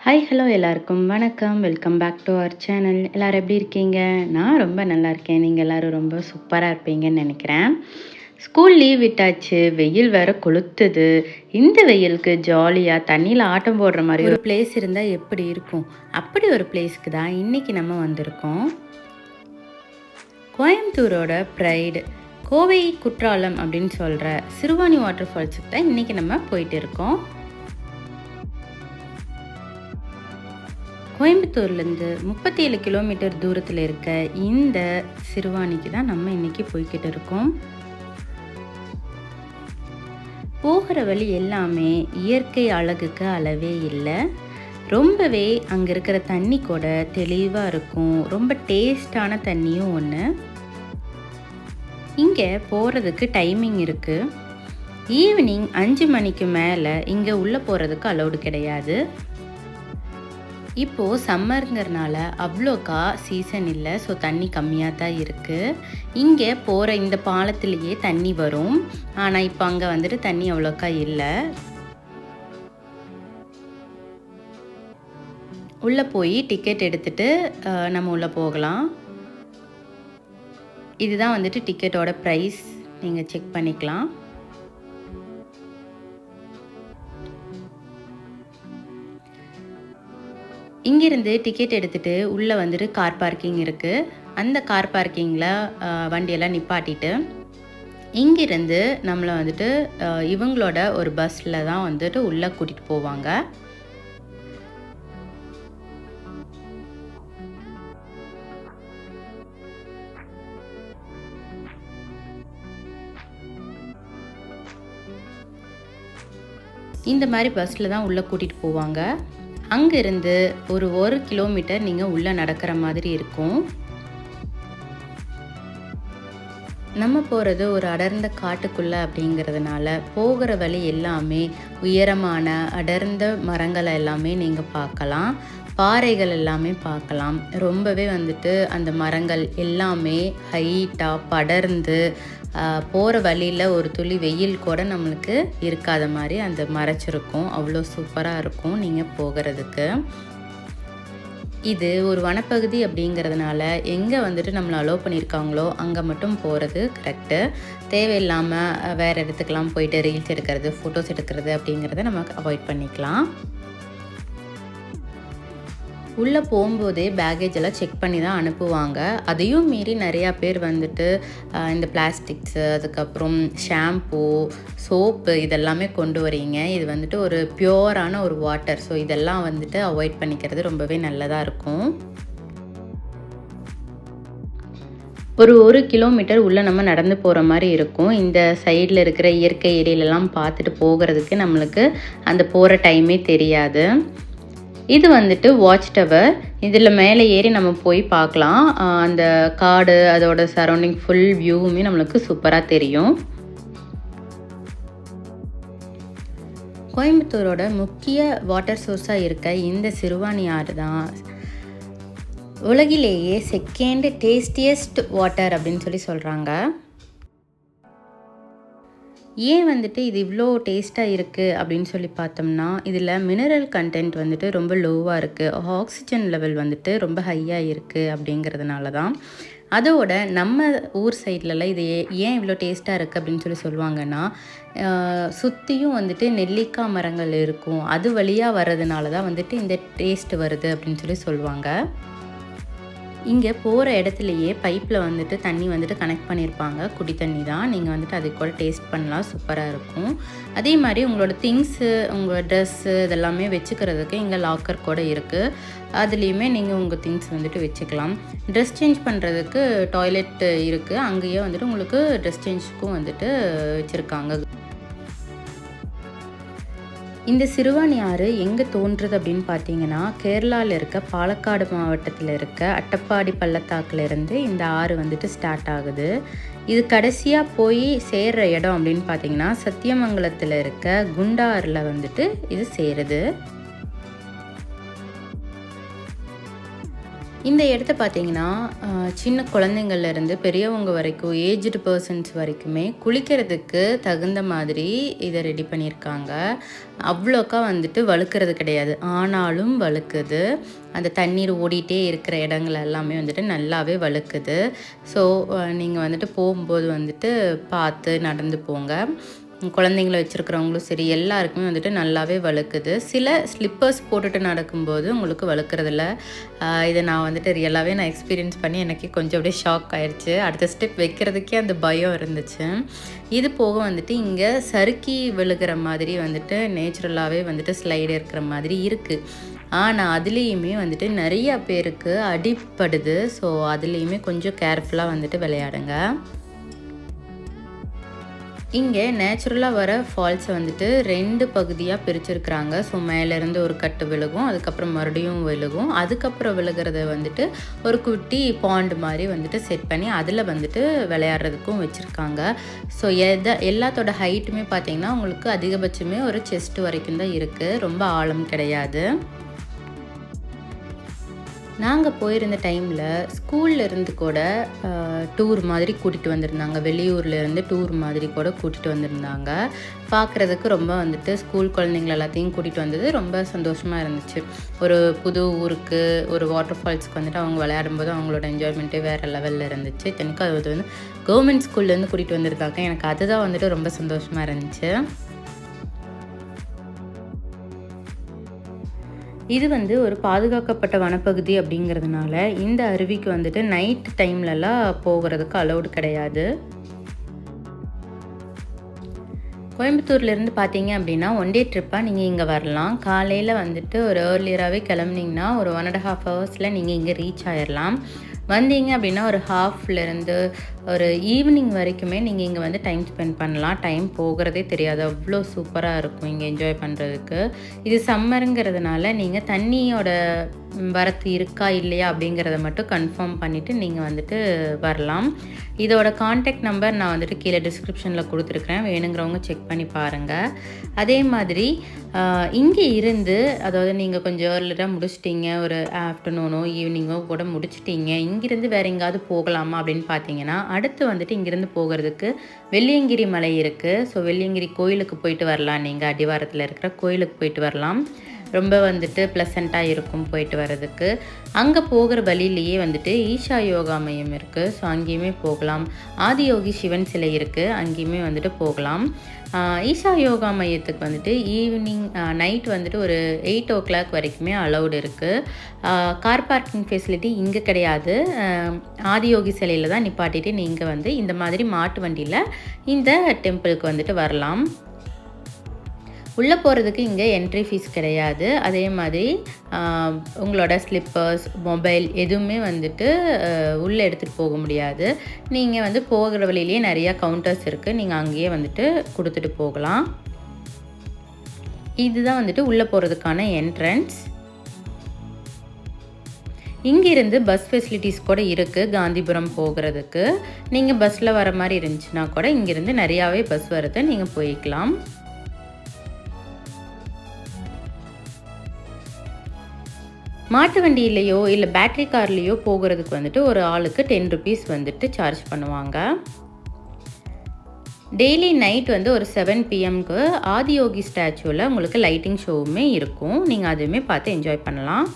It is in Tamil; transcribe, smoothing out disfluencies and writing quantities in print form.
ஹாய் ஹலோ எல்லாருக்கும் வணக்கம். Welcome back to our channel. எல்லோரும் எப்படி இருக்கீங்க? நான் ரொம்ப நல்லா இருக்கேன். நீங்கள் எல்லோரும் ரொம்ப சூப்பராக இருப்பீங்கன்னு நினைக்கிறேன். ஸ்கூல் லீவ் விட்டாச்சு, வெயில் வேற கொளுத்துது. இந்த வெயிலுக்கு ஜாலியாக தண்ணியில் ஆட்டம் போடுற மாதிரி ஒரு பிளேஸ் இருந்தால் எப்படி இருக்கும்? அப்படி ஒரு பிளேஸ்க்கு தான் இன்றைக்கி நம்ம வந்திருக்கோம். கோயம்புத்தூரோட ப்ரைடு கோவை குற்றாலம் அப்படின்னு சொல்கிற சிறுவாணி வாட்டர் ஃபால்ஸுக்கு தான் இன்றைக்கி நம்ம போயிட்டு இருக்கோம். கோயம்புத்தூர்லேருந்து 37 கிலோமீட்டர் தூரத்தில் இருக்க இந்த சிறுவாணிக்கு தான் நம்ம இன்றைக்கி போய்கிட்டு இருக்கோம். போகிற வழி எல்லாமே இயற்கை அழகுக்கு அளவே இல்லை. ரொம்பவே அங்கே இருக்கிற தண்ணி கூட தெளிவாக இருக்கும். ரொம்ப டேஸ்டான தண்ணியும் ஒன்று. இங்கே போகிறதுக்கு டைமிங் இருக்குது. ஈவினிங் 5 மணிக்கு மேலே இங்கே உள்ளே போகிறதுக்கு அலௌடு கிடையாது. இப்போது சம்மருங்கிறனால அவ்வளோக்கா சீசன் இல்லை, ஸோ தண்ணி கம்மியாக தான் இருக்குது. இங்கே போகிற இந்த பாலத்திலேயே தண்ணி வரும், ஆனால் இப்போ அங்கே வந்துட்டு தண்ணி அவ்வளோக்கா இல்லை. உள்ளே போய் டிக்கெட் எடுத்துகிட்டு நம்ம உள்ளே போகலாம். இதுதான் வந்துட்டு டிக்கெட்டோட ப்ரைஸ், நீங்கள் செக் பண்ணிக்கலாம். இங்கேருந்து டிக்கெட் எடுத்துகிட்டு உள்ளே வந்துட்டு கார் பார்க்கிங் இருக்குது. அந்த கார் பார்க்கிங்கில் வண்டியெல்லாம் நிப்பாட்டிட்டு இங்கேருந்து நம்மளை வந்துட்டு இவங்களோட ஒரு பஸ்ஸில் தான் வந்துட்டு உள்ளே கூட்டிகிட்டு போவாங்க. இந்த மாதிரி பஸ்ஸில் தான் உள்ளே கூட்டிகிட்டு போவாங்க. அங்கேருந்து ஒரு கிலோமீட்டர் நீங்கள் உள்ளே நடக்கிற மாதிரி இருக்கும். நம்ம போகிறது ஒரு அடர்ந்த காட்டுக்குள்ளே அப்படிங்கிறதுனால போகிற வழி எல்லாமே உயரமான அடர்ந்த மரங்களை எல்லாமே நீங்கள் பார்க்கலாம். பாறைகள் எல்லாமே பார்க்கலாம். ரொம்பவே வந்துட்டு அந்த மரங்கள் எல்லாமே ஹைட்டாக படர்ந்து போகிற வழியில் ஒரு துளி வெயில் கூட நம்மளுக்கு இருக்காத மாதிரி அந்த மறைச்சிருக்கும். அவ்வளோ சூப்பராக இருக்கும் நீங்கள் போகிறதுக்கு. இது ஒரு வனப்பகுதி அப்படிங்கிறதுனால எங்கே வந்துட்டு நம்மளை அலோவ் பண்ணியிருக்காங்களோ அங்கே மட்டும் போகிறது கரெக்டு. தேவையில்லாமல் வேறு இடத்துக்கெலாம் போயிட்டு ரீல்ஸ் எடுக்கிறது, ஃபோட்டோஸ் எடுக்கிறது அப்படிங்கிறத நம்ம அவாய்ட் பண்ணிக்கலாம். உள்ளே போகும்போதே பேக்கேஜ் எல்லாம் செக் பண்ணி தான் அனுப்புவாங்க. அதையும் மீறி நிறையா பேர் வந்துட்டு இந்த பிளாஸ்டிக்ஸு, அதுக்கப்புறம் ஷாம்பூ, சோப்பு இதெல்லாமே கொண்டு வரீங்க. இது வந்துட்டு ஒரு பியூரான ஒரு வாட்டர், ஸோ இதெல்லாம் வந்துட்டு அவாய்ட் பண்ணிக்கிறது ரொம்பவே நல்லதாக இருக்கும். ஒரு கிலோமீட்டர் உள்ளே நம்ம நடந்து போகிற மாதிரி இருக்கும். இந்த சைடில் இருக்கிற இயற்கை ஏரியிலலாம் பார்த்துட்டு போகிறதுக்கு நம்மளுக்கு அந்த போகிற டைமே தெரியாது. இது வந்துட்டு வாட்ச் டவர். இதில் மேலே ஏறி நம்ம போய் பார்க்கலாம். அந்த காடு, அதோட சரௌண்டிங் ஃபுல் வியூவுமே நம்மளுக்கு சூப்பராக தெரியும். கோயம்புத்தூரோட முக்கிய வாட்டர் சோர்ஸாக இருக்க இந்த சிறுவாணி ஆறு தான் உலகிலேயே செகண்ட் டேஸ்டியஸ்ட் வாட்டர் அப்படின்னு சொல்கிறாங்க. ஏன் வந்துட்டு இது இவ்வளோ டேஸ்ட்டாக இருக்குது அப்படின்னு சொல்லி பார்த்தோம்னா, இதில் மினரல் கண்டென்ட் வந்துட்டு ரொம்ப லோவாக இருக்குது. ஆக்சிஜன் லெவல் வந்துட்டு ரொம்ப ஹையாக இருக்குது அப்படிங்கிறதுனால தான். அதோட நம்ம ஊர் சைட்லலாம் இது ஏன் இவ்வளோ டேஸ்ட்டாக இருக்குது அப்படின்னு சொல்லுவாங்கன்னா, சுற்றியும் வந்துட்டு நெல்லிக்காய் மரங்கள் இருக்கும். அது வழியாக வர்றதுனால தான் வந்துட்டு இந்த டேஸ்ட் வருது அப்படின்னு சொல்லுவாங்க. இங்கே போகிற இடத்துலையே பைப்பில் வந்துட்டு தண்ணி வந்துட்டு கனெக்ட் பண்ணியிருப்பாங்க. குடி தண்ணி தான். நீங்கள் வந்துட்டு அதை கூட டேஸ்ட் பண்ணலாம். சூப்பராக இருக்கும். அதே மாதிரி உங்களோட திங்ஸு, உங்களோட ட்ரெஸ்ஸு இதெல்லாமே வச்சுக்கிறதுக்கு இங்கே லாக்கர் கூட இருக்குது. அதுலேயுமே நீங்கள் உங்கள் திங்ஸ் வந்துட்டு வச்சுக்கலாம். ட்ரெஸ் சேஞ்ச் பண்ணுறதுக்கு டாய்லெட் இருக்குது. அங்கேயே வந்துட்டு உங்களுக்கு ட்ரெஸ் சேஞ்சுக்கும் வந்துட்டு வச்சுருக்காங்க. இந்த சிறுவாணி ஆறு எங்கே தோன்றுறது அப்படின்னு பார்த்தீங்கன்னா, கேரளாவில் இருக்க பாலக்காடு மாவட்டத்தில் இருக்க அட்டப்பாடி பள்ளத்தாக்குலேருந்து இந்த ஆறு வந்துட்டு ஸ்டார்ட் ஆகுது. இது கடைசியாக போய் சேர்கிற இடம் அப்படின்னு பார்த்தீங்கன்னா, சத்தியமங்கலத்தில் இருக்க குண்டாரில் வந்துட்டு இது சேருது. இந்த இடத்த பார்த்தீங்கன்னா, சின்ன குழந்தைங்கள்லேருந்து பெரியவங்க வரைக்கும், ஏஜ்டு பெர்சன்ஸ் வரைக்குமே குளிக்கிறதுக்கு தகுந்த மாதிரி இதை ரெடி பண்ணியிருக்காங்க. அவ்வளோக்கா வந்துட்டு வழுக்கிறது கிடையாது. ஆனாலும் வழுக்குது. அந்த தண்ணீர் ஓடிட்டே இருக்கிற இடங்கள் எல்லாமே வந்துட்டு நல்லாவே வழுக்குது. ஸோ நீங்கள் வந்துட்டு போகும்போது வந்துட்டு பார்த்து நடந்து போங்க. குழந்தைங்கள வச்சுருக்கிறவங்களும் சரி, எல்லாருக்குமே வந்துட்டு நல்லாவே வழுக்குது. சில ஸ்லிப்பர்ஸ் போட்டுட்டு நடக்கும்போது உங்களுக்கு வழுக்கிறதில்ல. இதை நான் வந்துட்டு ரியலாகவே நான் எக்ஸ்பீரியன்ஸ் பண்ணி எனக்கு கொஞ்சம் அப்படியே ஷாக் ஆயிடுச்சு. அடுத்த ஸ்டெப் வைக்கிறதுக்கே அந்த பயம் இருந்துச்சு. இது போக வந்துட்டு இங்கே சறுக்கி விழுகிற மாதிரி வந்துட்டு நேச்சுரலாகவே வந்துட்டு ஸ்லைடு இருக்கிற மாதிரி இருக்குது. ஆனால் அதுலேயுமே வந்துட்டு நிறையா பேருக்கு அடிப்படுது. ஸோ அதுலேயுமே கொஞ்சம் கேர்ஃபுல்லாக வந்துட்டு விளையாடுங்க. இங்கே நேச்சுரலாக வர ஃபால்ஸை வந்துட்டு 2 பகுதியாக பிரிச்சிருக்கிறாங்க. ஸோ மேலேருந்து ஒரு கட்டு விழுகும், அதுக்கப்புறம் மறுபடியும் விழுகும். அதுக்கப்புறம் விழுகிறத வந்துட்டு ஒரு குட்டி பாண்ட் மாதிரி வந்துட்டு செட் பண்ணி அதில் வந்துட்டு விளையாடுறதுக்கும் வச்சுருக்காங்க. ஸோ எல்லாத்தோட ஹைட்டுமே பார்த்திங்கன்னா உங்களுக்கு அதிகபட்சமே ஒரு செஸ்ட் வரைக்கும் தான் இருக்குது. ரொம்ப ஆழம் கிடையாது. நாங்கள் போயிருந்த டைமில் ஸ்கூல்லேருந்து கூட டூர் மாதிரி கூட்டிகிட்டு வந்திருந்தாங்க. வெளியூர்லேருந்து டூர் மாதிரி கூட கூட்டிகிட்டு வந்திருந்தாங்க. பார்க்குறதுக்கு ரொம்ப வந்துட்டு ஸ்கூல் குழந்தைங்கள எல்லாத்தையும் கூட்டிகிட்டு வந்தது ரொம்ப சந்தோஷமாக இருந்துச்சு. ஒரு புது ஊருக்கு ஒரு வாட்டர் ஃபால்ஸ்க்கு வந்துட்டு அவங்க விளையாடும்போது அவங்களோட என்ஜாய்மெண்ட்டே வேறு லெவலில் இருந்துச்சு. இத்தனைக்கும் அது வந்து கவர்மெண்ட் ஸ்கூல்லேருந்து கூட்டிகிட்டு வந்திருந்தாங்க. எனக்கு அதுதான் வந்துட்டு ரொம்ப சந்தோஷமாக இருந்துச்சு. இது வந்து ஒரு பாதுகாக்கப்பட்ட வனப்பகுதி அப்படிங்கிறதுனால இந்த அருவிக்கு வந்துட்டு நைட் டைம்லலாம் போகிறதுக்கு அலௌடு கிடையாது. கோயம்புத்தூர்லேருந்து பார்த்தீங்க அப்படின்னா 1 டே ட்ரிப்பாக நீங்கள் இங்கே வரலாம். காலையில் வந்துட்டு ஒரு ஏர்லியராகவே கிளம்புனீங்கன்னா ஒரு 1.5 ஹவர்ஸில் நீங்கள் இங்கே ரீச் ஆயிடலாம். வந்தீங்க அப்படின்னா ஒரு ஹாஃப்லேருந்து ஒரு ஈவினிங் வரைக்குமே நீங்கள் இங்கே வந்து டைம் ஸ்பெண்ட் பண்ணலாம். டைம் போகிறதே தெரியாது. அவ்வளோ சூப்பராக இருக்கும் இங்கே என்ஜாய் பண்ணுறதுக்கு. இது சம்மருங்கிறதுனால நீங்கள் தண்ணியோட வரத்து இருக்கா இல்லையா அப்படிங்கிறத மட்டும் கன்ஃபார்ம் பண்ணிவிட்டு நீங்கள் வந்துட்டு வரலாம். இதோட கான்டாக்ட் நம்பர் நான் வந்துட்டு கீழே டிஸ்கிரிப்ஷனில் கொடுத்துருக்குறேன். வேணுங்கிறவங்க செக் பண்ணி பாருங்கள். அதே மாதிரி இங்கே இருந்து, அதாவது நீங்கள் கொஞ்சம் ஏர்லியாக முடிச்சிட்டிங்க, ஒரு ஆஃப்டர்நூனோ ஈவினிங்கோ கூட முடிச்சிட்டிங்க, இங்கேருந்து வேறு எங்கேயாவது போகலாமா அப்படின்னு பார்த்தீங்கன்னா, அடுத்து வந்துட்டு இங்கேருந்து போகிறதுக்கு வெள்ளியங்கிரி மலை இருக்குது. ஸோ வெள்ளியங்கிரி கோயிலுக்கு போயிட்டு வரலாம். நீங்கள் அடிவாரத்தில் இருக்கிற கோயிலுக்கு போயிட்டு வரலாம். ரொம்ப வந்துட்டு ப்ளசண்ட்டாக இருக்கும் போயிட்டு வர்றதுக்கு. அங்கே போகிற வழியிலேயே வந்துட்டு ஈஷா யோகா மையம் இருக்குது. ஸோ அங்கேயுமே போகலாம். ஆதியோகி சிவன் சிலை இருக்குது, அங்கேயுமே வந்துட்டு போகலாம். ஈஷா யோகா மையத்துக்கு வந்துட்டு ஈவினிங் நைட் வந்துட்டு ஒரு 8 o'clock வரைக்குமே அலௌடு இருக்குது. கார் பார்க்கிங் ஃபெசிலிட்டி இங்கே கிடையாது. ஆதியோகி சிலையில் தான் நிப்பாட்டிட்டு நீங்கள் வந்து இந்த மாதிரி மாட்டு வண்டியில் இந்த டெம்பிளுக்கு வந்துட்டு வரலாம். உள்ளே போகிறதுக்கு இங்கே என்ட்ரி ஃபீஸ் கிடையாது. அதே மாதிரி உங்களோட ஸ்லிப்பர்ஸ், மொபைல் எதுவுமே வந்துட்டு உள்ளே எடுத்துகிட்டு போக முடியாது. நீங்கள் வந்து போகிற வழியிலேயே நிறையா கவுண்டர்ஸ் இருக்குது. நீங்கள் அங்கேயே வந்துட்டு கொடுத்துட்டு போகலாம். இதுதான் வந்துட்டு உள்ளே போகிறதுக்கான என்ட்ரன்ஸ். இங்கேருந்து பஸ் ஃபெசிலிட்டிஸ் கூட இருக்குது காந்திபுரம் போகிறதுக்கு. நீங்கள் பஸ்ஸில் வர மாதிரி இருந்துச்சுன்னா கூட இங்கேருந்து நிறையாவே பஸ் வருது, நீங்கள் போய்க்கலாம். மாட்டு வண்டியிலையோ இல்லை பேட்ரி கார்லேயோ போகிறதுக்கு வந்துட்டு ஒரு ஆளுக்கு 10 rupees வந்துட்டு சார்ஜ் பண்ணுவாங்க. டெய்லி நைட் வந்து ஒரு 7 PM ஆதியோகி ஸ்டாச்சுவில் உங்களுக்கு லைட்டிங் ஷோவுமே இருக்கும். நீங்கள் அதுவுமே பார்த்து என்ஜாய் பண்ணலாம்.